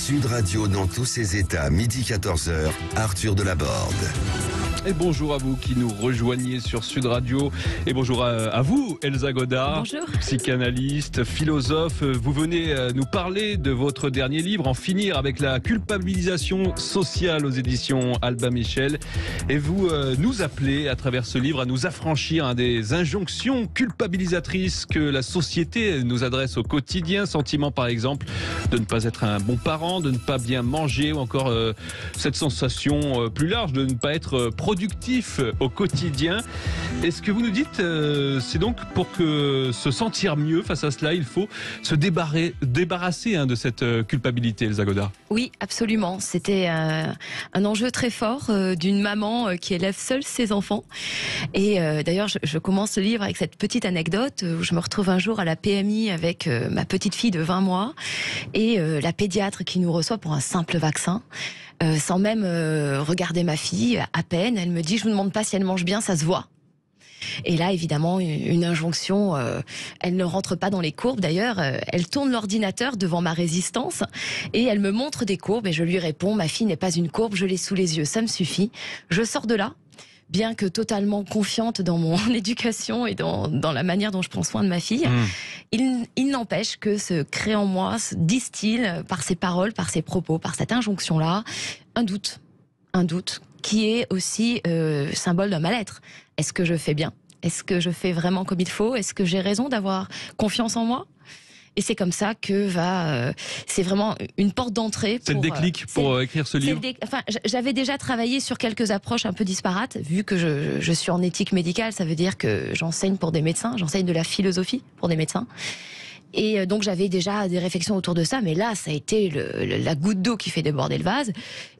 Sud Radio dans tous ses états, midi 14h, Arthur Delaborde. Et bonjour à vous qui nous rejoignez sur Sud Radio. Et bonjour à vous, Elsa Godard. Bonjour. Psychanalyste, philosophe. Vous venez nous parler de votre dernier livre, En finir avec la culpabilisation sociale aux éditions Albin Michel. Et vous nous appelez à travers ce livre à nous affranchir des injonctions culpabilisatrices que la société nous adresse au quotidien. Sentiment par exemple de ne pas être un bon parent, de ne pas bien manger ou encore cette sensation plus large de ne pas être productif au quotidien. Et ce que vous nous dites, c'est donc pour que se sentir mieux face à cela, il faut se débarrasser de cette culpabilité, Elsa Godard. Oui, absolument. C'était un enjeu très fort d'une maman qui élève seule ses enfants. Et d'ailleurs, je commence le livre avec cette petite anecdote où je me retrouve un jour à la PMI avec ma petite fille de 20 mois et la pédiatre qui nous reçoit pour un simple vaccin. Sans même regarder ma fille, à peine, elle me dit « je vous demande pas si elle mange bien, ça se voit ». Et là, évidemment, une injonction, elle ne rentre pas dans les courbes. D'ailleurs, elle tourne l'ordinateur devant ma résistance et elle me montre des courbes et je lui réponds « ma fille n'est pas une courbe, je l'ai sous les yeux, ça me suffit ». Je sors de là, bien que totalement confiante dans mon éducation et dans la manière dont je prends soin de ma fille. Il n'empêche que se crée en moi, se distille par ses paroles, par ses propos, par cette injonction-là, un doute qui est aussi symbole d'un mal-être. Est-ce que je fais bien? Est-ce que je fais vraiment comme il faut? Est-ce que j'ai raison d'avoir confiance en moi? Et c'est comme ça que c'est vraiment une porte d'entrée. C'est le déclic pour écrire ce livre. J'avais déjà travaillé sur quelques approches un peu disparates, vu que je suis en éthique médicale, ça veut dire que j'enseigne pour des médecins, j'enseigne de la philosophie pour des médecins. Et donc j'avais déjà des réflexions autour de ça, mais là ça a été la goutte d'eau qui fait déborder le vase.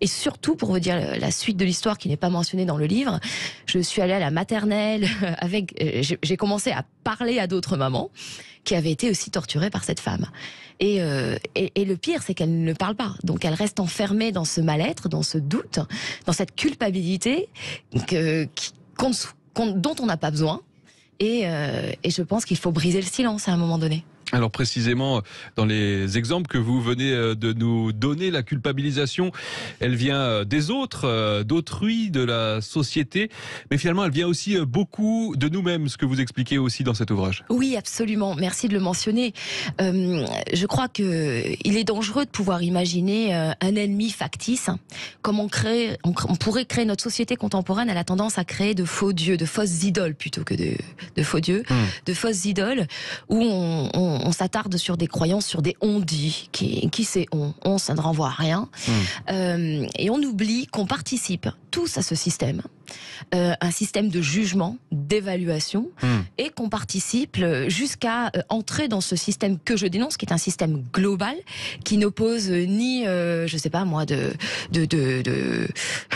Et surtout, pour vous dire la suite de l'histoire qui n'est pas mentionnée dans le livre, je suis allée à la maternelle, j'ai commencé à parler à d'autres mamans qui avaient été aussi torturées par cette femme. Et le pire, c'est qu'elle ne parle pas. Donc elle reste enfermée dans ce mal-être, dans ce doute, dans cette culpabilité dont on n'a pas besoin. Et je pense qu'il faut briser le silence à un moment donné. Alors précisément, dans les exemples que vous venez de nous donner, la culpabilisation, elle vient des autres, d'autrui, de la société, mais finalement elle vient aussi beaucoup de nous-mêmes, ce que vous expliquez aussi dans cet ouvrage. Oui, absolument, merci de le mentionner. Je crois qu'il est dangereux de pouvoir imaginer un ennemi factice. Comme on pourrait créer notre société contemporaine, elle a tendance à créer de faux dieux, de fausses idoles plutôt que de faux dieux, de fausses idoles, où on s'attarde sur des croyances, sur des on-dit. Qui c'est on, ça ne renvoie à rien. Et on oublie qu'on participe tous à ce système. Un système de jugement, d'évaluation, et qu'on participe jusqu'à entrer dans ce système que je dénonce, qui est un système global, qui n'oppose ni, je sais pas moi,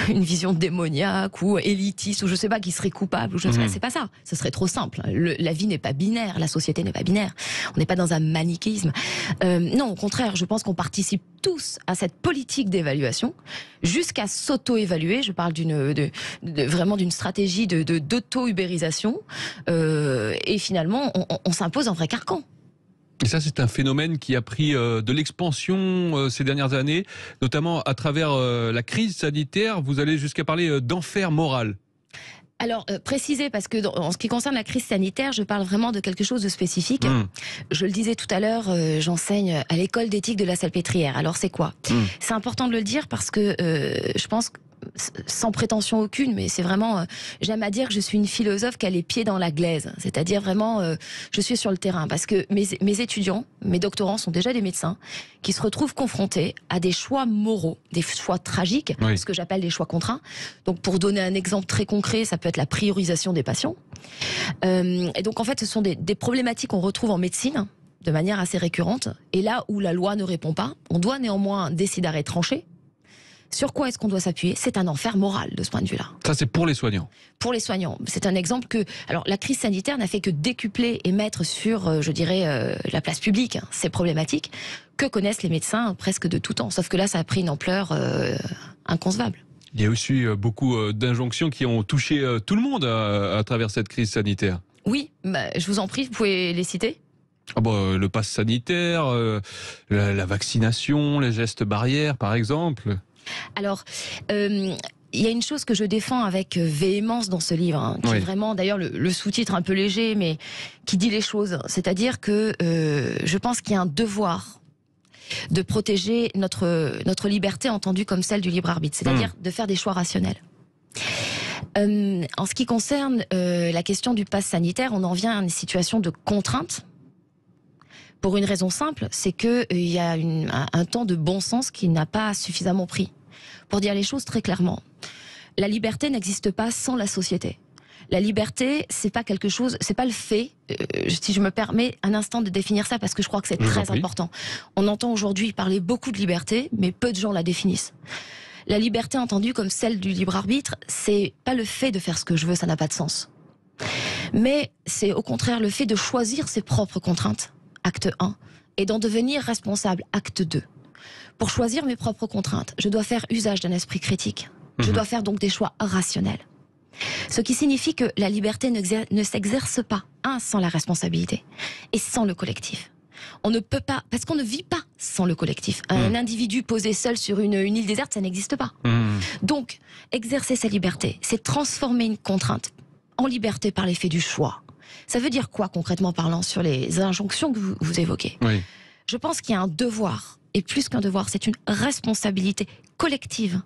une vision démoniaque ou élitiste, ou je sais pas, qui serait coupable, ou je ne sais pas, c'est pas ça. Ce serait trop simple. La vie n'est pas binaire, la société n'est pas binaire. On n'est pas dans un manichéisme. Non, au contraire, je pense qu'on participe tous à cette politique d'évaluation, jusqu'à s'auto-évaluer. Je parle vraiment d'une stratégie d'auto-ubérisation, et finalement on s'impose un vrai carcan. Et ça, c'est un phénomène qui a pris de l'expansion ces dernières années, notamment à travers la crise sanitaire. Vous allez jusqu'à parler d'enfer moral. Alors, préciser, parce que en ce qui concerne la crise sanitaire, je parle vraiment de quelque chose de spécifique. Je le disais tout à l'heure, j'enseigne à l'école d'éthique de la Salpêtrière. Alors, c'est quoi? C'est important de le dire parce que je pense, sans prétention aucune, mais c'est vraiment, j'aime à dire que je suis une philosophe qui a les pieds dans la glaise. C'est-à-dire vraiment, je suis sur le terrain. Parce que mes étudiants, mes doctorants sont déjà des médecins qui se retrouvent confrontés à des choix moraux, des choix tragiques, ce que j'appelle des choix contraints. Donc, pour donner un exemple très concret, ça peut être la priorisation des patients. Et donc, en fait, ce sont des problématiques qu'on retrouve en médecine de manière assez récurrente. Et là où la loi ne répond pas, on doit néanmoins décider et trancher. Sur quoi est-ce qu'on doit s'appuyer? C'est un enfer moral de ce point de vue-là. Ça, c'est pour les soignants. Pour les soignants. C'est un exemple que... Alors, la crise sanitaire n'a fait que décupler et mettre sur, je dirais, la place publique ces problématiques que connaissent les médecins presque de tout temps. Sauf que là, ça a pris une ampleur inconcevable. Il y a aussi beaucoup d'injonctions qui ont touché tout le monde à travers cette crise sanitaire. Oui, je vous en prie, vous pouvez les citer? Ah bon, le pass sanitaire, la vaccination, les gestes barrières, par exemple. Alors, il y a une chose que je défends avec véhémence dans ce livre, hein, qui est vraiment, d'ailleurs, le sous-titre un peu léger, mais qui dit les choses. C'est-à-dire que je pense qu'il y a un devoir de protéger notre liberté entendue comme celle du libre arbitre, c'est-à-dire de faire des choix rationnels. En ce qui concerne la question du pass sanitaire, on en vient à une situation de contrainte. Pour une raison simple, c'est qu'il y a un temps de bon sens qui n'a pas suffisamment pris. Pour dire les choses très clairement, la liberté n'existe pas sans la société. La liberté, c'est pas quelque chose, c'est pas le fait, si je me permets un instant de définir ça, parce que je crois que c'est très important. On entend aujourd'hui parler beaucoup de liberté, mais peu de gens la définissent. La liberté entendue comme celle du libre arbitre, c'est pas le fait de faire ce que je veux, ça n'a pas de sens. Mais c'est au contraire le fait de choisir ses propres contraintes, acte 1, et d'en devenir responsable, acte 2. Pour choisir mes propres contraintes, je dois faire usage d'un esprit critique. Je dois faire donc des choix rationnels. Ce qui signifie que la liberté ne s'exerce pas, sans la responsabilité, et sans le collectif. On ne peut pas, parce qu'on ne vit pas sans le collectif. Un individu posé seul sur une île déserte, ça n'existe pas. Donc, exercer sa liberté, c'est transformer une contrainte en liberté par l'effet du choix. Ça veut dire quoi, concrètement parlant, sur les injonctions que vous évoquez? Je pense qu'il y a un devoir, et plus qu'un devoir, c'est une responsabilité collective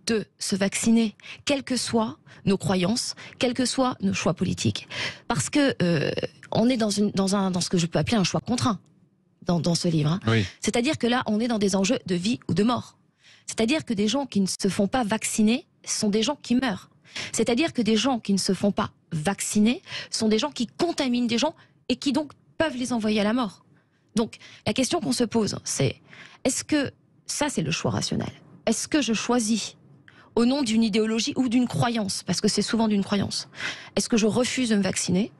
de se vacciner, quelles que soient nos croyances, quels que soient nos choix politiques. Parce que on est dans ce que je peux appeler un choix contraint dans ce livre. C'est-à-dire que là, on est dans des enjeux de vie ou de mort. C'est-à-dire que des gens qui ne se font pas vacciner sont des gens qui meurent. C'est-à-dire que des gens qui ne se font pas vacciner sont des gens qui contaminent des gens et qui donc peuvent les envoyer à la mort. Donc, la question qu'on se pose, c'est, est-ce que, ça c'est le choix rationnel, est-ce que je choisis au nom d'une idéologie ou d'une croyance, parce que c'est souvent d'une croyance, est-ce que je refuse de me vacciner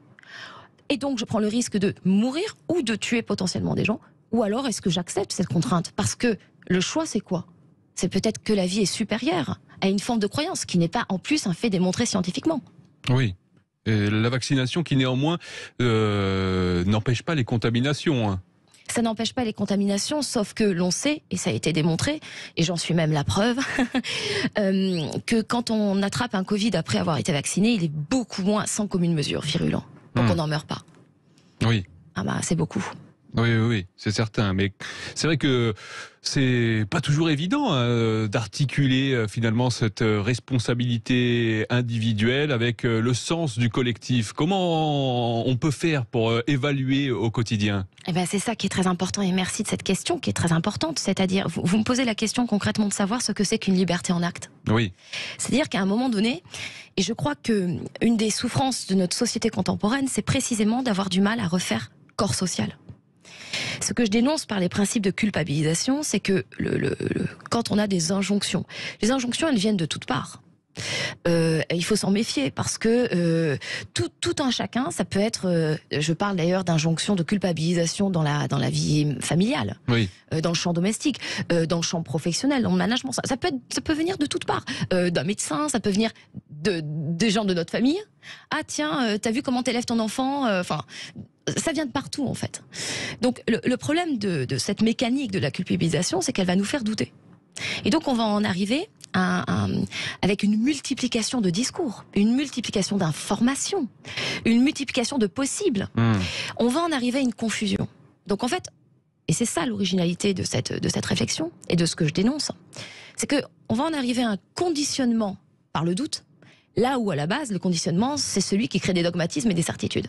et donc je prends le risque de mourir ou de tuer potentiellement des gens, ou alors est-ce que j'accepte cette contrainte? Parce que le choix c'est quoi? C'est peut-être que la vie est supérieure à une forme de croyance qui n'est pas en plus un fait démontré scientifiquement. Oui. Et la vaccination qui néanmoins n'empêche pas les contaminations, hein. Ça n'empêche pas les contaminations, sauf que l'on sait, et ça a été démontré, et j'en suis même la preuve, que quand on attrape un Covid après avoir été vacciné, il est beaucoup moins, sans commune mesure, virulent. Donc on n'en meurt pas. Oui. Ah bah c'est beaucoup. Oui, c'est certain. Mais c'est vrai que c'est pas toujours évident d'articuler finalement cette responsabilité individuelle avec le sens du collectif. Comment on peut faire pour évaluer au quotidien? Eh ben c'est ça qui est très important, et merci de cette question qui est très importante. C'est-à-dire, vous me posez la question concrètement de savoir ce que c'est qu'une liberté en acte. Oui. C'est-à-dire qu'à un moment donné, et je crois que une des souffrances de notre société contemporaine, c'est précisément d'avoir du mal à refaire corps social. Ce que je dénonce par les principes de culpabilisation, c'est que quand on a des injonctions, les injonctions, elles viennent de toutes parts. Il faut s'en méfier parce que tout un chacun, ça peut être, je parle d'ailleurs d'injonction de culpabilisation dans la vie familiale, dans le champ domestique, dans le champ professionnel, dans le management, ça peut venir de toutes parts, d'un médecin, ça peut venir des gens de notre famille. Ah tiens, t'as vu comment t'élèves ton enfant, ça vient de partout en fait. Donc le problème de cette mécanique de la culpabilisation, c'est qu'elle va nous faire douter. Et donc on va en arriver avec une multiplication de discours, une multiplication d'informations, une multiplication de possibles. On va en arriver à une confusion. Donc en fait, et c'est ça l'originalité de cette réflexion et de ce que je dénonce, c'est que on va en arriver à un conditionnement par le doute, là où à la base le conditionnement c'est celui qui crée des dogmatismes et des certitudes.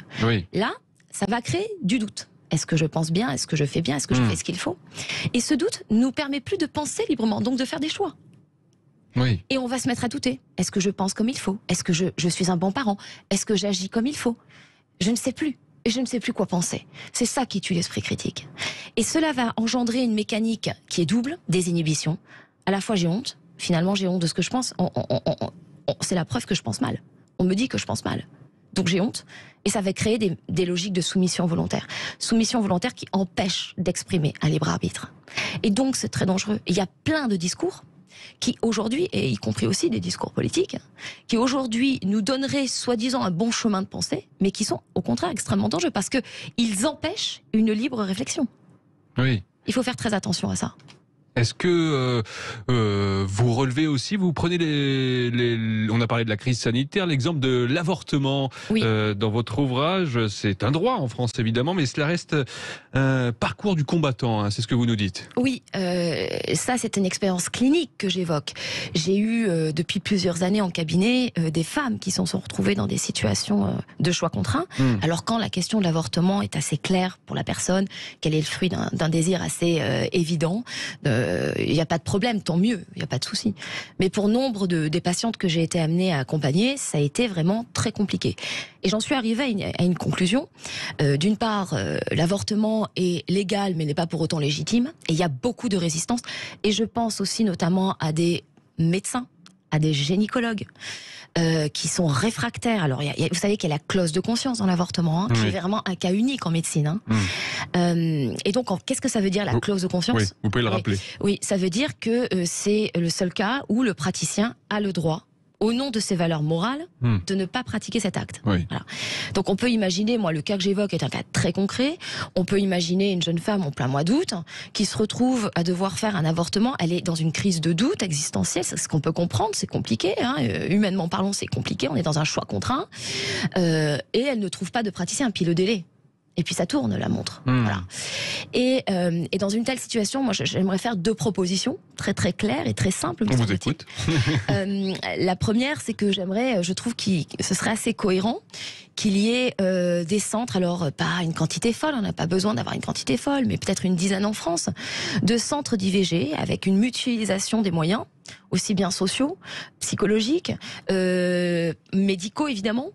Là, ça va créer du doute. Est-ce que je pense bien? Est-ce que je fais bien? Est-ce que je fais ce qu'il faut? Et ce doute nous permet plus de penser librement, donc de faire des choix. Et on va se mettre à douter. Est-ce que je pense comme il faut? Est-ce que je suis un bon parent? Est-ce que j'agis comme il faut? Je ne sais plus. Et je ne sais plus quoi penser. C'est ça qui tue l'esprit critique. Et cela va engendrer une mécanique qui est double, des inhibitions. À la fois j'ai honte, finalement j'ai honte de ce que je pense. C'est la preuve que je pense mal. On me dit que je pense mal. Donc j'ai honte, et ça va créer des logiques de soumission volontaire. Soumission volontaire qui empêche d'exprimer un libre arbitre. Et donc c'est très dangereux. Il y a plein de discours qui aujourd'hui, et y compris aussi des discours politiques, qui aujourd'hui nous donneraient soi-disant un bon chemin de pensée, mais qui sont au contraire extrêmement dangereux parce qu'ils empêchent une libre réflexion. Oui. Il faut faire très attention à ça. Est-ce que vous relevez aussi, vous prenez on a parlé de la crise sanitaire, l'exemple de l'avortement dans votre ouvrage, c'est un droit en France évidemment, mais cela reste un parcours du combattant, hein, c'est ce que vous nous dites. Oui, ça c'est une expérience clinique que j'évoque. J'ai eu depuis plusieurs années en cabinet des femmes qui se sont retrouvées dans des situations de choix contraints. Alors quand la question de l'avortement est assez claire pour la personne, qu'elle est le fruit d'un désir assez évident, il n'y a pas de problème, tant mieux, il n'y a pas de souci. Mais pour nombre des patientes que j'ai été amenée à accompagner, ça a été vraiment très compliqué. Et j'en suis arrivée à une conclusion. D'une part, l'avortement est légal, mais n'est pas pour autant légitime. Et il y a beaucoup de résistance. Et je pense aussi notamment à des médecins, à des gynécologues, qui sont réfractaires. Alors, vous savez qu'il y a la clause de conscience dans l'avortement, hein, qui est vraiment un cas unique en médecine. Hein. Et donc, qu'est-ce que ça veut dire, la clause de conscience ? Oui, vous pouvez le rappeler. Oui, ça veut dire que c'est le seul cas où le praticien a le droit, au nom de ses valeurs morales, de ne pas pratiquer cet acte. Oui. Voilà. Donc on peut imaginer, moi le cas que j'évoque est un cas très concret, on peut imaginer une jeune femme en plein mois d'août qui se retrouve à devoir faire un avortement, elle est dans une crise de doute existentielle, c'est ce qu'on peut comprendre, c'est compliqué, hein, humainement parlant c'est compliqué, on est dans un choix contraint, et elle ne trouve pas de praticien, puis le délai. Et puis ça tourne la montre. Voilà. Et dans une telle situation, moi j'aimerais faire 2 propositions très très claires et très simples. On vous écoute. La première, c'est que je trouve que ce serait assez cohérent qu'il y ait des centres, alors pas une quantité folle, on n'a pas besoin d'avoir une quantité folle, mais peut-être une dizaine en France, de centres d'IVG avec une mutualisation des moyens, aussi bien sociaux, psychologiques, médicaux évidemment,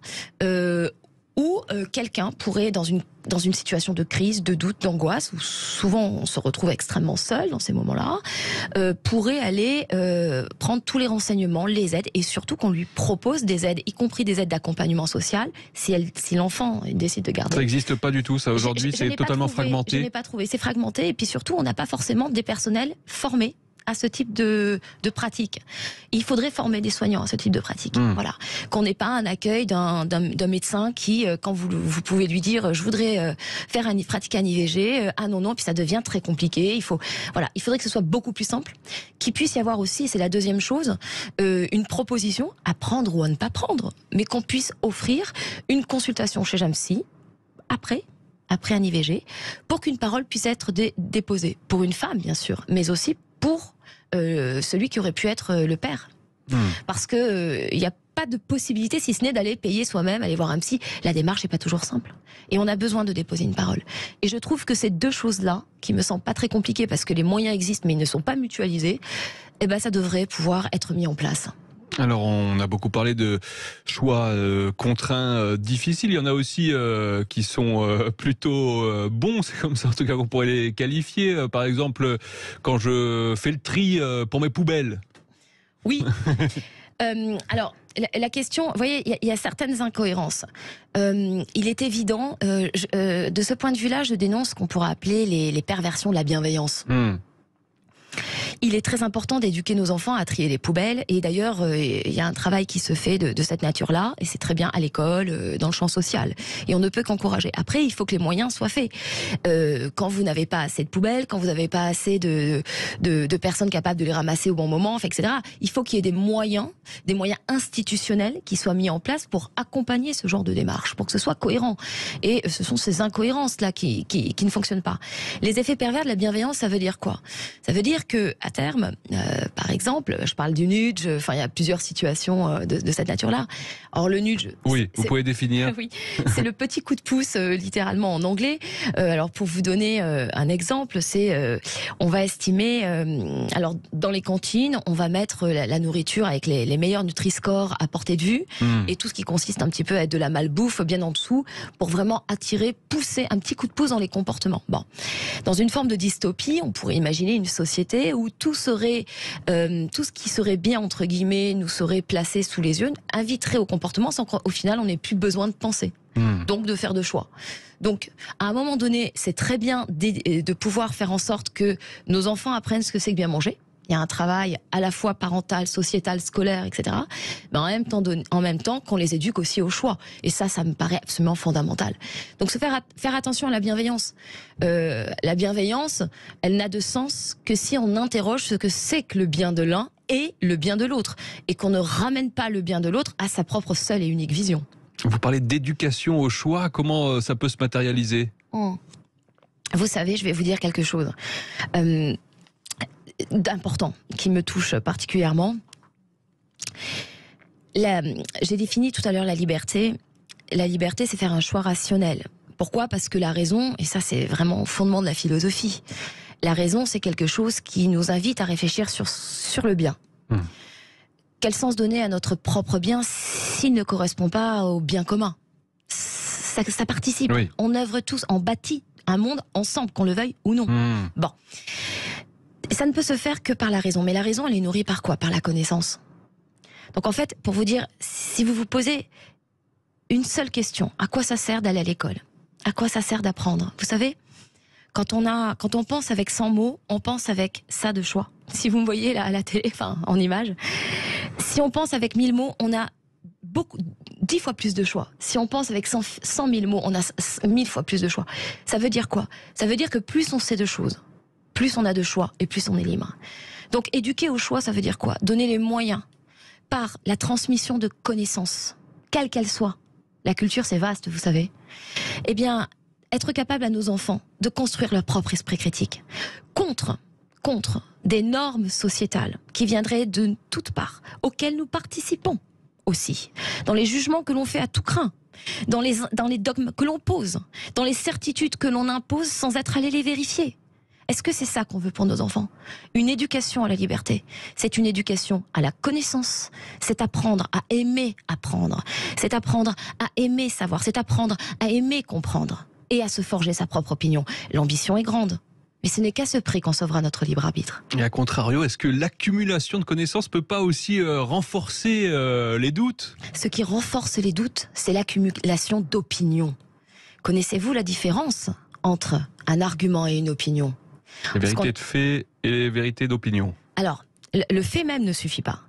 où quelqu'un pourrait, dans une situation de crise, de doute, d'angoisse, où souvent on se retrouve extrêmement seul dans ces moments-là, pourrait aller prendre tous les renseignements, les aides, et surtout qu'on lui propose des aides, y compris des aides d'accompagnement social, si l'enfant décide de garder. Ça n'existe pas du tout, ça aujourd'hui, c'est totalement fragmenté. Je n'ai pas trouvé, c'est fragmenté, et puis surtout on n'a pas forcément des personnels formés à ce type de pratique. Il faudrait former des soignants à ce type de pratique. Voilà. Qu'on n'ait pas un accueil d'un médecin qui, quand vous pouvez lui dire je voudrais pratiquer un IVG, ah non, puis ça devient très compliqué. Il faudrait que ce soit beaucoup plus simple. Qu'il puisse y avoir aussi, c'est la deuxième chose, une proposition à prendre ou à ne pas prendre, mais qu'on puisse offrir une consultation chez Jamsy après un IVG, pour qu'une parole puisse être déposée. Pour une femme, bien sûr, mais aussi pour celui qui aurait pu être le père. Parce que il n'y a pas de possibilité, si ce n'est d'aller payer soi-même, aller voir un psy. La démarche n'est pas toujours simple. Et on a besoin de déposer une parole. Et je trouve que ces 2 choses-là, qui me semblent pas très compliquées parce que les moyens existent mais ils ne sont pas mutualisés, ça devrait pouvoir être mis en place. Alors, on a beaucoup parlé de choix contraints, difficiles. Il y en a aussi qui sont plutôt bons, c'est comme ça en tout cas qu'on pourrait les qualifier. Par exemple, quand je fais le tri pour mes poubelles. Oui. Alors, la question, vous voyez, il y a certaines incohérences. Il est évident, de ce point de vue-là, je dénonce ce qu'on pourrait appeler les perversions de la bienveillance. Il est très important d'éduquer nos enfants à trier les poubelles. Et d'ailleurs, il y a un travail qui se fait de cette nature-là. Et c'est très bien à l'école, dans le champ social. Et on ne peut qu'encourager. Après, il faut que les moyens soient faits. Quand vous n'avez pas assez de poubelles, quand vous n'avez pas assez de personnes capables de les ramasser au bon moment, etc. Il faut qu'il y ait des moyens institutionnels qui soient mis en place pour accompagner ce genre de démarche, pour que ce soit cohérent. Et ce sont ces incohérences-là qui ne fonctionnent pas. Les effets pervers de la bienveillance, ça veut dire quoi ? Ça veut dire que, à terme, par exemple, je parle du nudge, il y a plusieurs situations de cette nature-là. Or, le nudge... Oui, vous pouvez définir. Oui, c'est le petit coup de pouce, littéralement en anglais. Alors, pour vous donner un exemple, on va estimer... alors, dans les cantines, on va mettre la nourriture avec les meilleurs Nutri-Score à portée de vue, et tout ce qui consiste un petit peu à être de la malbouffe bien en dessous, pour vraiment pousser un petit coup de pouce dans les comportements. Bon. Dans une forme de dystopie, on pourrait imaginer une société où tout ce qui serait bien, entre guillemets, nous serait placé sous les yeux, inviterait au comportement sans qu'au final on n'ait plus besoin de penser. Donc de faire de choix. Donc à un moment donné, c'est très bien de pouvoir faire en sorte que nos enfants apprennent ce que c'est que bien manger. il y a un travail à la fois parental, sociétal, scolaire, etc. Mais en même temps qu'on les éduque aussi au choix. Et ça me paraît absolument fondamental. Donc faire attention à la bienveillance. La bienveillance, elle n'a de sens que si on interroge ce que c'est que le bien de l'un et le bien de l'autre. Et qu'on ne ramène pas le bien de l'autre à sa propre seule et unique vision. Vous parlez d'éducation au choix, comment ça peut se matérialiser ? Vous savez, je vais vous dire quelque chose d'important, qui me touche particulièrement. J'ai défini tout à l'heure la liberté. La liberté, c'est faire un choix rationnel. Pourquoi ? Parce que la raison, et ça c'est vraiment au fondement de la philosophie, la raison c'est quelque chose qui nous invite à réfléchir sur le bien. Quel sens donner à notre propre bien s'il ne correspond pas au bien commun ? Ça participe. Oui. On œuvre tous, on bâtit un monde ensemble, qu'on le veuille ou non. Bon. Ça ne peut se faire que par la raison. Mais la raison, elle est nourrie par quoi ? Par la connaissance. Donc en fait, pour vous dire, si vous vous posez une seule question, à quoi ça sert d'aller à l'école ? À quoi ça sert d'apprendre ? Vous savez, quand on pense avec 100 mots, on pense avec ça de choix. Si vous me voyez là à la télé, enfin en image, si on pense avec 1000 mots, on a 10 fois plus de choix. Si on pense avec 100 000 mots, on a 1000 fois plus de choix. Ça veut dire quoi ? Ça veut dire que plus on sait de choses, plus on a de choix et plus on est libre. Donc éduquer au choix, ça veut dire quoi ? Donner les moyens par la transmission de connaissances, quelle qu'elle soit. La culture, c'est vaste, vous savez. Eh bien, être capable à nos enfants de construire leur propre esprit critique contre des normes sociétales qui viendraient de toutes parts, auxquelles nous participons aussi, dans les jugements que l'on fait à tout crin, dans les dogmes que l'on pose, dans les certitudes que l'on impose sans être allé les vérifier. Est-ce que c'est ça qu'on veut pour nos enfants ? Une éducation à la liberté, c'est une éducation à la connaissance, c'est apprendre à aimer apprendre, c'est apprendre à aimer savoir, c'est apprendre à aimer comprendre et à se forger sa propre opinion. L'ambition est grande, mais ce n'est qu'à ce prix qu'on sauvera notre libre arbitre. Et à contrario, est-ce que l'accumulation de connaissances peut pas aussi renforcer les doutes ? Ce qui renforce les doutes, c'est l'accumulation d'opinions. Connaissez-vous la différence entre un argument et une opinion ? Les vérités de fait et les vérités d'opinion. Alors, le fait même ne suffit pas.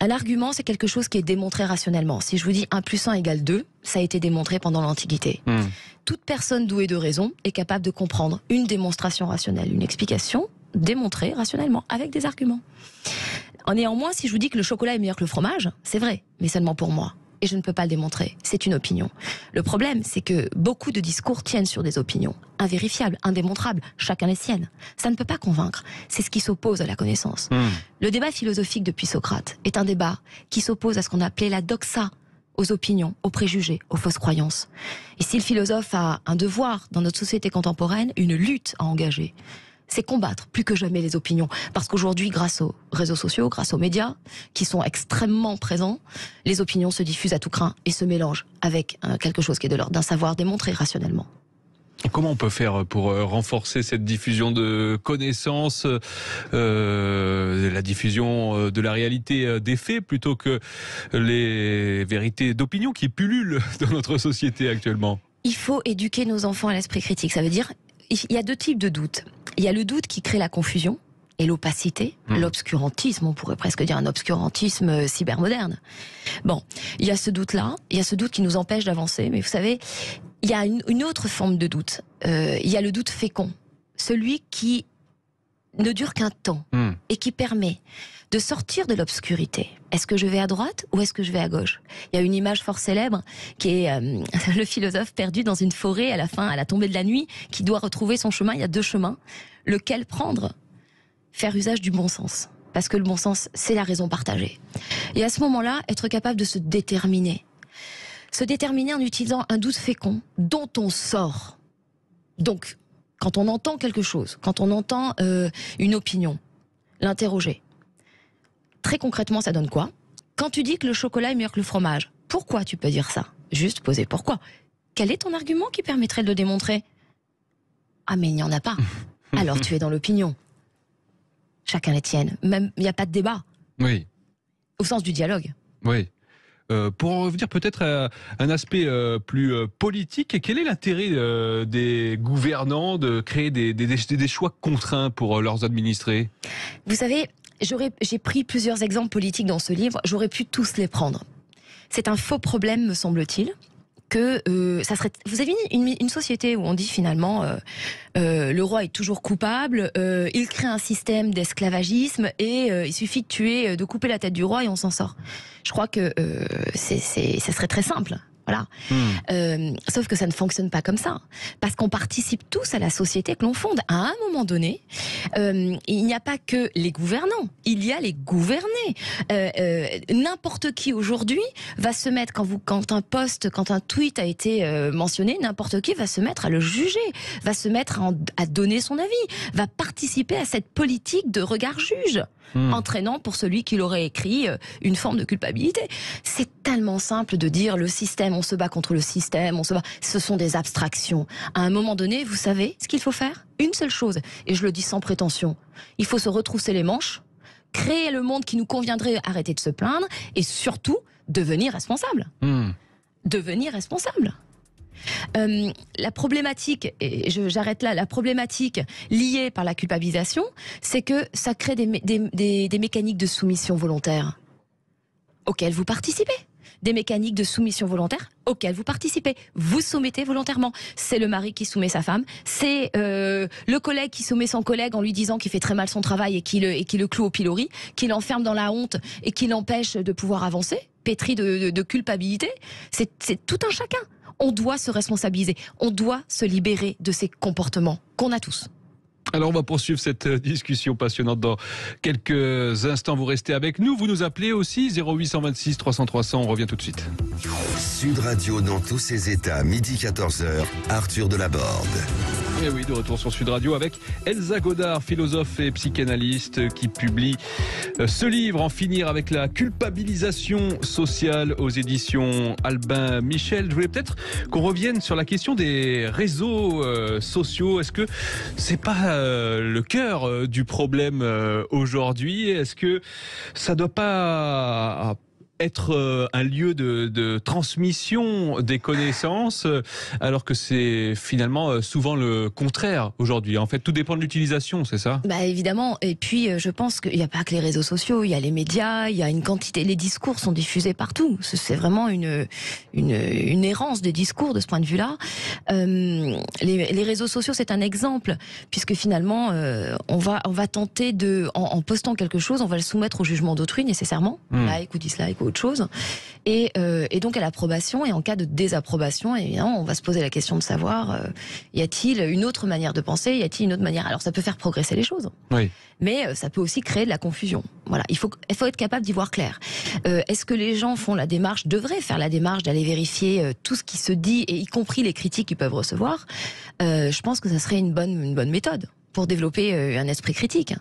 Un argument, c'est quelque chose qui est démontré rationnellement. Si je vous dis 1 + 1 = 2, ça a été démontré pendant l'Antiquité. Toute personne douée de raison est capable de comprendre une démonstration rationnelle, une explication démontrée rationnellement, avec des arguments. Néanmoins, si je vous dis que le chocolat est meilleur que le fromage, c'est vrai, mais seulement pour moi. Et je ne peux pas le démontrer, c'est une opinion. Le problème, c'est que beaucoup de discours tiennent sur des opinions invérifiables, indémontrables, chacun les siennes. Ça ne peut pas convaincre, c'est ce qui s'oppose à la connaissance. Le débat philosophique depuis Socrate est un débat qui s'oppose à ce qu'on appelait la doxa, aux opinions, aux préjugés, aux fausses croyances. Et si le philosophe a un devoir dans notre société contemporaine, une lutte à engager, c'est combattre plus que jamais les opinions. Parce qu'aujourd'hui, grâce aux réseaux sociaux, grâce aux médias, qui sont extrêmement présents, les opinions se diffusent à tout crin et se mélangent avec quelque chose qui est de l'ordre d'un savoir démontré rationnellement. Comment on peut faire pour renforcer cette diffusion de connaissances, la diffusion de la réalité des faits, plutôt que les vérités d'opinion qui pullulent dans notre société actuellement ? Il faut éduquer nos enfants à l'esprit critique. Ça veut dire, il y a 2 types de doutes. Il y a le doute qui crée la confusion et l'opacité, l'obscurantisme, on pourrait presque dire un obscurantisme cybermoderne. Bon, il y a ce doute-là, il y a ce doute qui nous empêche d'avancer, mais vous savez, il y a une autre forme de doute. Il y a le doute fécond, celui qui ne dure qu'un temps et qui permet de sortir de l'obscurité. Est-ce que je vais à droite ou est-ce que je vais à gauche ? Il y a une image fort célèbre qui est le philosophe perdu dans une forêt à la tombée de la nuit, qui doit retrouver son chemin. Il y a 2 chemins. Lequel prendre ? Faire usage du bon sens. Parce que le bon sens, c'est la raison partagée. Et à ce moment-là, être capable de se déterminer. Se déterminer en utilisant un doute fécond dont on sort. Donc, quand on entend quelque chose, quand on entend une opinion, l'interroger. Très concrètement, ça donne quoi ? Quand tu dis que le chocolat est meilleur que le fromage, pourquoi tu peux dire ça ? Juste poser pourquoi. Quel est ton argument qui permettrait de le démontrer ? Ah, mais il n'y en a pas. Alors tu es dans l'opinion. Chacun les tienne. Même, il n'y a pas de débat. Oui. Au sens du dialogue. Oui. Pour en revenir peut-être à un aspect plus politique, quel est l'intérêt des gouvernants de créer des choix contraints pour leurs administrés? Vous savez, j'ai pris plusieurs exemples politiques dans ce livre, j'aurais pu tous les prendre. C'est un faux problème, me semble-t-il, que ça serait. Vous avez une société où on dit finalement le roi est toujours coupable, il crée un système d'esclavagisme et il suffit de tuer, de couper la tête du roi et on s'en sort. Je crois que ça serait très simple. Voilà. Sauf que ça ne fonctionne pas comme ça. Parce qu'on participe tous à la société que l'on fonde. À un moment donné, il n'y a pas que les gouvernants, il y a les gouvernés. N'importe qui aujourd'hui va se mettre, quand un tweet a été mentionné, n'importe qui va se mettre à le juger, va se mettre à donner son avis, va participer à cette politique de regard juge. Entraînant pour celui qui l'aurait écrit une forme de culpabilité. C'est tellement simple de dire le système, on se bat contre le système, ce sont des abstractions. À un moment donné, vous savez ce qu'il faut faire? Une seule chose, et je le dis sans prétention, il faut se retrousser les manches, créer le monde qui nous conviendrait, arrêter de se plaindre, et surtout, devenir responsable. Devenir responsable. La problématique, et j'arrête là, la problématique liée par la culpabilisation, c'est que ça crée des mécaniques de soumission volontaire auxquelles vous participez. Des mécaniques de soumission volontaire auxquelles vous participez. Vous soumettez volontairement. C'est le mari qui soumet sa femme, c'est le collègue qui soumet son collègue en lui disant qu'il fait très mal son travail et qui le cloue au pilori, qui l'enferme dans la honte et qui l'empêche de pouvoir avancer, pétri de culpabilité. C'est tout un chacun. On doit se responsabiliser, on doit se libérer de ces comportements qu'on a tous. Alors on va poursuivre cette discussion passionnante dans quelques instants. Vous restez avec nous, vous nous appelez aussi 0826 300 300, on revient tout de suite. Sud Radio dans tous ses états, midi 14h, Arthur Delaborde. Et oui, de retour sur Sud Radio avec Elsa Godard, philosophe et psychanalyste, qui publie ce livre, En finir avec la culpabilisation sociale, aux éditions Albin Michel. Je voulais peut-être qu'on revienne sur la question des réseaux sociaux. Est-ce que c'est pas le cœur du problème aujourd'hui? Est-ce que ça doit pas être un lieu de transmission des connaissances, alors que c'est finalement souvent le contraire aujourd'hui. En fait, tout dépend de l'utilisation, c'est ça? Bah évidemment. Et puis, je pense qu'il n'y a pas que les réseaux sociaux, il y a les médias, il y a une quantité. Les discours sont diffusés partout. C'est vraiment une errance des discours de ce point de vue-là. Les réseaux sociaux, c'est un exemple, puisque finalement, on va tenter en postant quelque chose, on va le soumettre au jugement d'autrui nécessairement, like ou dislike ou autre chose, et donc à l'approbation, et en cas de désapprobation, évidemment, on va se poser la question de savoir, y a-t-il une autre manière de penser, y a-t-il une autre manière? Alors ça peut faire progresser les choses, oui, mais ça peut aussi créer de la confusion. Voilà, il faut être capable d'y voir clair. Est-ce que les gens devraient faire la démarche d'aller vérifier tout ce qui se dit, et y compris les critiques qu'ils peuvent recevoir? Je pense que ça serait une bonne méthode pour développer un esprit critique.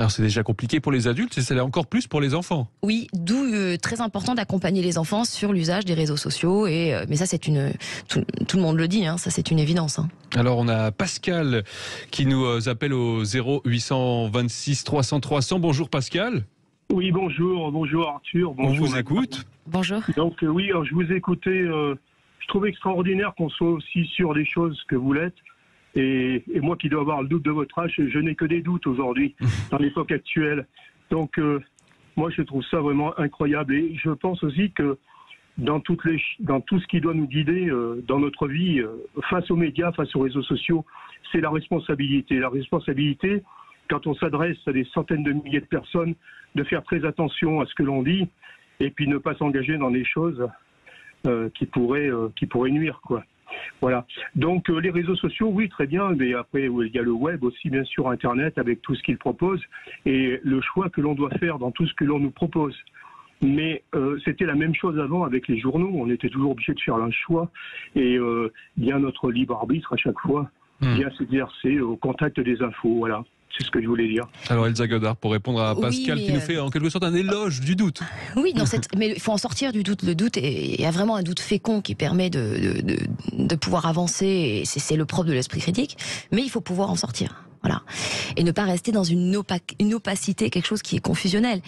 Alors c'est déjà compliqué pour les adultes, et ça l'est encore plus pour les enfants. Oui, d'où très important d'accompagner les enfants sur l'usage des réseaux sociaux. Mais ça, tout le monde le dit, hein, ça c'est une évidence. Hein. Alors on a Pascal qui nous appelle au 0826 300 300. Bonjour Pascal. Oui, bonjour Arthur. Bonjour, on vous écoute. Bonjour. Donc oui, alors, je vous écoutais. Je trouve extraordinaire qu'on soit aussi sur des choses que vous l'êtes. Et moi qui dois avoir le doute de votre âge, je n'ai que des doutes aujourd'hui, dans l'époque actuelle. Donc moi je trouve ça vraiment incroyable. Et je pense aussi que dans tout ce qui doit nous guider dans notre vie, face aux médias, face aux réseaux sociaux, c'est la responsabilité. La responsabilité, quand on s'adresse à des centaines de milliers de personnes, de faire très attention à ce que l'on dit, et puis ne pas s'engager dans des choses qui pourraient nuire, quoi. Voilà. Donc les réseaux sociaux, oui, très bien, mais après il y a le web aussi, bien sûr, Internet, avec tout ce qu'il propose, et le choix que l'on doit faire dans tout ce que l'on nous propose. Mais c'était la même chose avant avec les journaux, on était toujours obligé de faire un choix, et bien notre libre arbitre à chaque fois, bien s'exercer au contact des infos, voilà. C'est ce que je voulais dire. Alors Elsa Godard, pour répondre à Pascal, qui nous fait en quelque sorte un éloge du doute. Oui, mais il faut en sortir du doute. Le doute, il y a vraiment un doute fécond qui permet de pouvoir avancer, et c'est le propre de l'esprit critique, mais il faut pouvoir en sortir. Voilà. Et ne pas rester dans une opacité, quelque chose qui est confusionnel.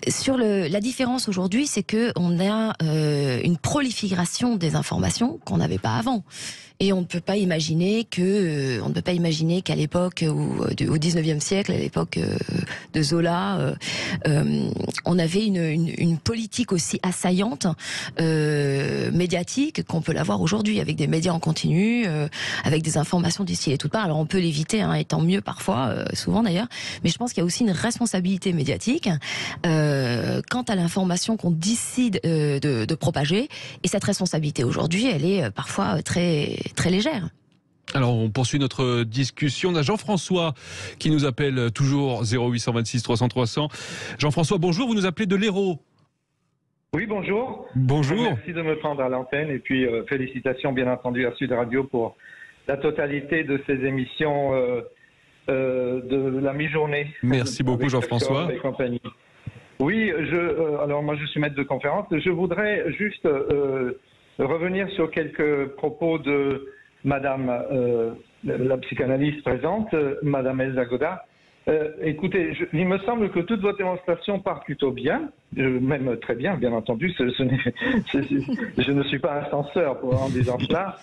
Sur la différence aujourd'hui, c'est que on a une prolifération des informations qu'on n'avait pas avant. Et on ne peut pas imaginer qu'à l'époque, au 19e siècle, à l'époque de Zola, on avait une politique aussi assaillante, médiatique, qu'on peut l'avoir aujourd'hui, avec des médias en continu, avec des informations d'ici et toutes parts. Alors on peut l'éviter, et tant mieux parfois, souvent d'ailleurs, mais je pense qu'il y a aussi une responsabilité médiatique quant à l'information qu'on décide de propager. Et cette responsabilité aujourd'hui, elle est parfois très légère. Alors, on poursuit notre discussion. On a Jean-François qui nous appelle toujours 0826 300 300. Jean-François, bonjour, vous nous appelez de l'Hérault. Oui, bonjour. Bonjour. Merci de me prendre à l'antenne et puis félicitations bien entendu à Sud Radio pour la totalité de ces émissions de la mi-journée. Merci beaucoup Jean-François. Oui, alors moi je suis maître de conférence. Je voudrais juste revenir sur quelques propos de Madame la psychanalyste présente, Madame Elsa Godard. Écoutez, il me semble que toute votre démonstration part plutôt bien, même très bien, bien entendu. Je ne suis pas un censeur en disant cela,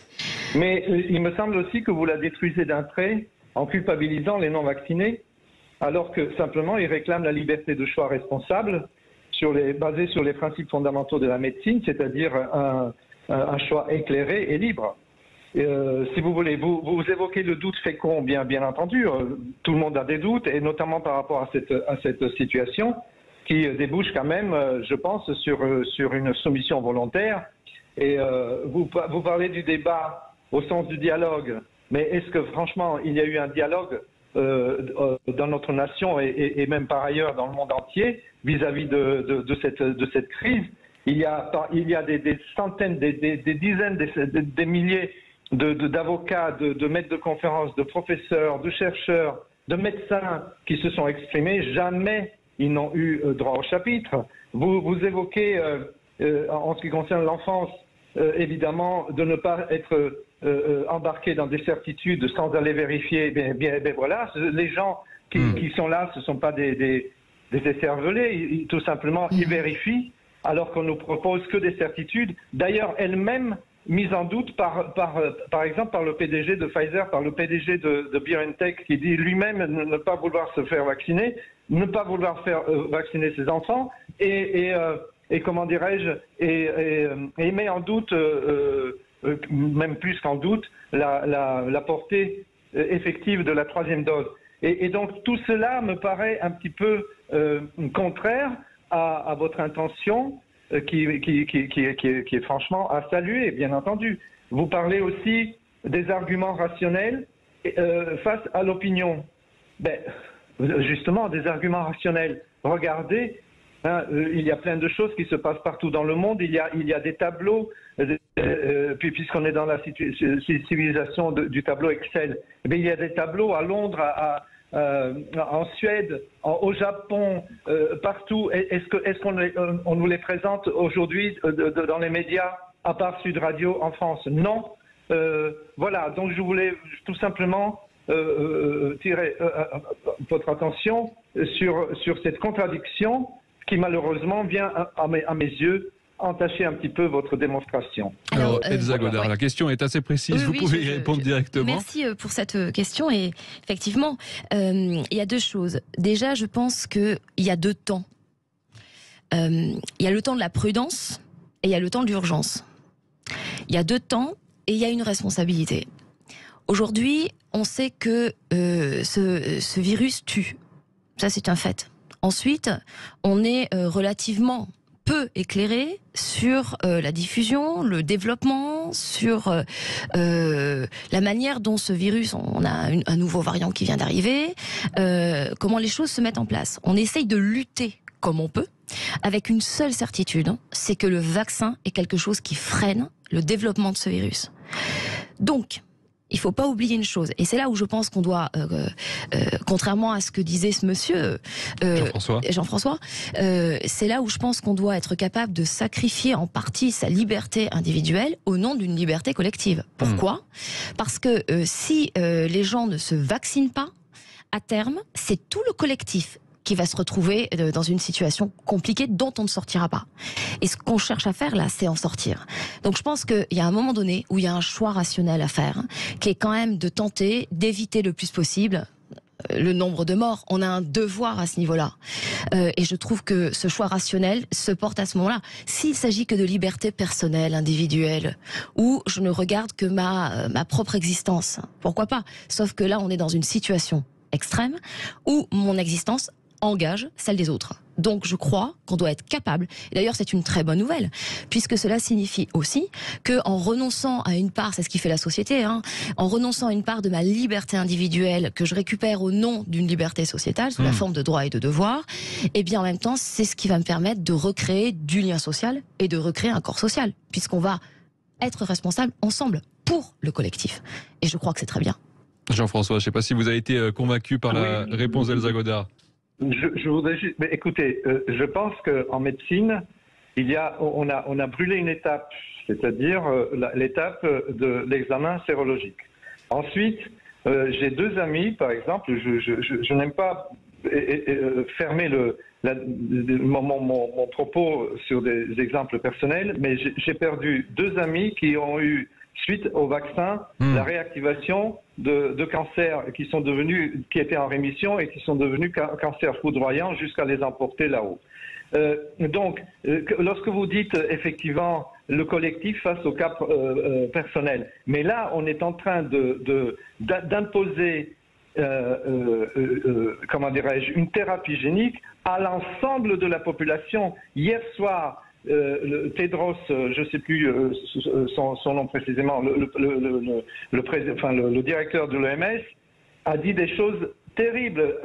mais il me semble aussi que vous la détruisez d'un trait en culpabilisant les non-vaccinés, alors que simplement ils réclament la liberté de choix responsable basée sur les principes fondamentaux de la médecine, c'est-à-dire un choix éclairé et libre. Si vous voulez, vous évoquez le doute fécond, bien entendu. Tout le monde a des doutes, et notamment par rapport à cette situation qui débouche quand même, je pense, sur une soumission volontaire. Et vous parlez du débat au sens du dialogue, mais est-ce que franchement il y a eu un dialogue dans notre nation et même par ailleurs dans le monde entier vis-à-vis de cette crise? Il y a des centaines, des dizaines, des milliers d'avocats, de maîtres de conférences, de professeurs, de chercheurs, de médecins qui se sont exprimés. Jamais ils n'ont eu droit au chapitre. Vous évoquez, en ce qui concerne l'enfance, évidemment, de ne pas être embarqué dans des certitudes sans aller vérifier. Bien voilà, les gens qui sont là, ce ne sont pas des écervelés. Tout simplement, ils vérifient, alors qu'on nous propose que des certitudes. D'ailleurs, elles-mêmes mise en doute par exemple par le PDG de Pfizer, par le PDG de BioNTech, qui dit lui-même ne pas vouloir se faire vacciner, ne pas vouloir faire vacciner ses enfants, et comment dirais-je, et met en doute, même plus qu'en doute, la portée effective de la troisième dose. Et donc tout cela me paraît un petit peu contraire à votre intention, qui est franchement à saluer, bien entendu. Vous parlez aussi des arguments rationnels face à l'opinion. Justement, des arguments rationnels. Regardez, il y a plein de choses qui se passent partout dans le monde. Il y a des tableaux, puisqu'on est dans la civilisation du tableau Excel. Il y a des tableaux à Londres, en Suède, au Japon, partout. Est-ce qu'on nous les présente aujourd'hui dans les médias, à part Sud Radio en France? Non. Voilà, donc je voulais tout simplement tirer votre attention sur cette contradiction qui malheureusement vient à mes yeux entacher un petit peu votre démonstration. Alors, Elsa Godard, la question est assez précise, vous pouvez y répondre directement. Merci pour cette question, et effectivement, il y a deux choses. Déjà, je pense qu'il y a deux temps. Il y a le temps de la prudence et il y a le temps de l'urgence. Il y a deux temps et il y a une responsabilité. Aujourd'hui, on sait que ce virus tue. Ça, c'est un fait. Ensuite, on est relativement peu éclairé sur la diffusion, le développement, sur la manière dont ce virus, on a un nouveau variant qui vient d'arriver, comment les choses se mettent en place. On essaye de lutter comme on peut, avec une seule certitude, c'est que le vaccin est quelque chose qui freine le développement de ce virus. Donc, il faut pas oublier une chose, et c'est là où je pense qu'on doit, contrairement à ce que disait ce monsieur Jean-François, c'est là où je pense qu'on doit être capable de sacrifier en partie sa liberté individuelle au nom d'une liberté collective. Pourquoi ? Parce que si les gens ne se vaccinent pas, à terme, c'est tout le collectif qui va se retrouver dans une situation compliquée dont on ne sortira pas. Et ce qu'on cherche à faire là, c'est en sortir. Donc je pense qu'il y a un moment donné où il y a un choix rationnel à faire, qui est quand même de tenter d'éviter le plus possible le nombre de morts. On a un devoir à ce niveau-là. Et je trouve que ce choix rationnel se porte à ce moment-là. S'il s'agit que de liberté personnelle, individuelle, où je ne regarde que ma propre existence, pourquoi pas ? Sauf que là, on est dans une situation extrême où mon existence engage celle des autres. Donc je crois qu'on doit être capable, et d'ailleurs c'est une très bonne nouvelle, puisque cela signifie aussi qu'en renonçant à une part, c'est ce qui fait la société, en renonçant à une part de ma liberté individuelle que je récupère au nom d'une liberté sociétale, sous la forme de droits et de devoirs, et bien en même temps c'est ce qui va me permettre de recréer du lien social et de recréer un corps social, puisqu'on va être responsable ensemble pour le collectif. Et je crois que c'est très bien. Jean-François, je ne sais pas si vous avez été convaincu par la réponse d'Elsa Godard. Je voudrais juste, mais écoutez, je pense qu'en médecine, on a brûlé une étape, c'est-à-dire l'étape de l'examen sérologique. Ensuite, j'ai 2 amis, par exemple, je n'aime pas fermer mon propos sur des exemples personnels, mais j'ai perdu 2 amis qui ont eu, suite au vaccin, la réactivation de cancers qui étaient en rémission et qui sont devenus cancers foudroyants jusqu'à les emporter là-haut. Donc, lorsque vous dites effectivement le collectif face au cas personnel, mais là, on est en train d'imposer comment dirais-je, une thérapie génique à l'ensemble de la population. Hier soir, Tedros, je ne sais plus son nom précisément, le directeur de l'OMS, a dit des choses terribles.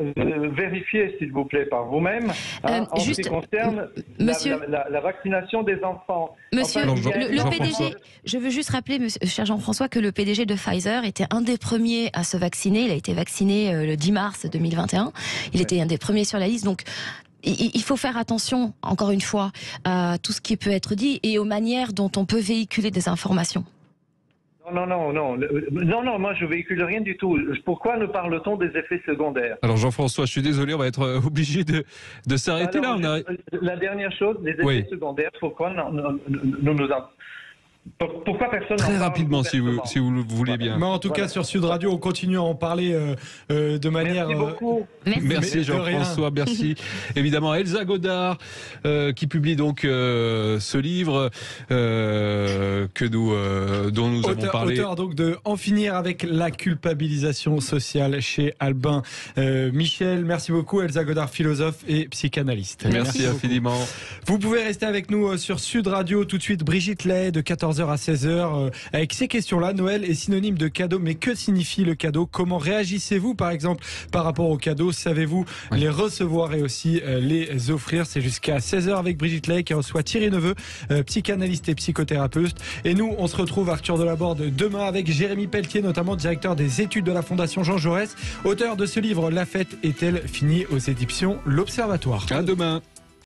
Vérifiez, s'il vous plaît, par vous-même, en ce qui concerne la vaccination des enfants. Monsieur, le PDG, je veux juste rappeler, cher Jean-François, que le PDG de Pfizer était un des premiers à se vacciner. Il a été vacciné le 10 mars 2021. Il était un des premiers sur la liste. Donc, il faut faire attention, encore une fois, à tout ce qui peut être dit et aux manières dont on peut véhiculer des informations. Non, moi je véhicule rien du tout. Pourquoi ne parle-t-on des effets secondaires ? Alors Jean-François, je suis désolé, on va être obligé de s'arrêter là. La dernière chose, les effets secondaires, pourquoi pourquoi personne très rapidement, si vous le voulez bien. Mais en tout cas, sur Sud Radio, on continue à en parler de manière. Merci beaucoup. Merci Jean-François, merci. Évidemment, Elsa Godard, qui publie donc ce livre dont nous avons parlé. Auteur donc de En finir avec la culpabilisation sociale chez Albin Michel. Merci beaucoup, Elsa Godard, philosophe et psychanalyste. Merci infiniment. Vous pouvez rester avec nous sur Sud Radio. Tout de suite, Brigitte Lay de 14h à 16h avec ces questions-là. Noël est synonyme de cadeau, mais que signifie le cadeau ? Comment réagissez-vous par exemple par rapport aux cadeaux ? Savez-vous les recevoir et aussi les offrir ? C'est jusqu'à 16h avec Brigitte Lay qui reçoit Thierry Neveu, psychanalyste et psychothérapeute. Et nous, on se retrouve, Arthur Delaborde, demain avec Jérémy Pelletier, notamment directeur des études de la Fondation Jean Jaurès, auteur de ce livre La fête est-elle finie aux éditions L'Observatoire. À demain.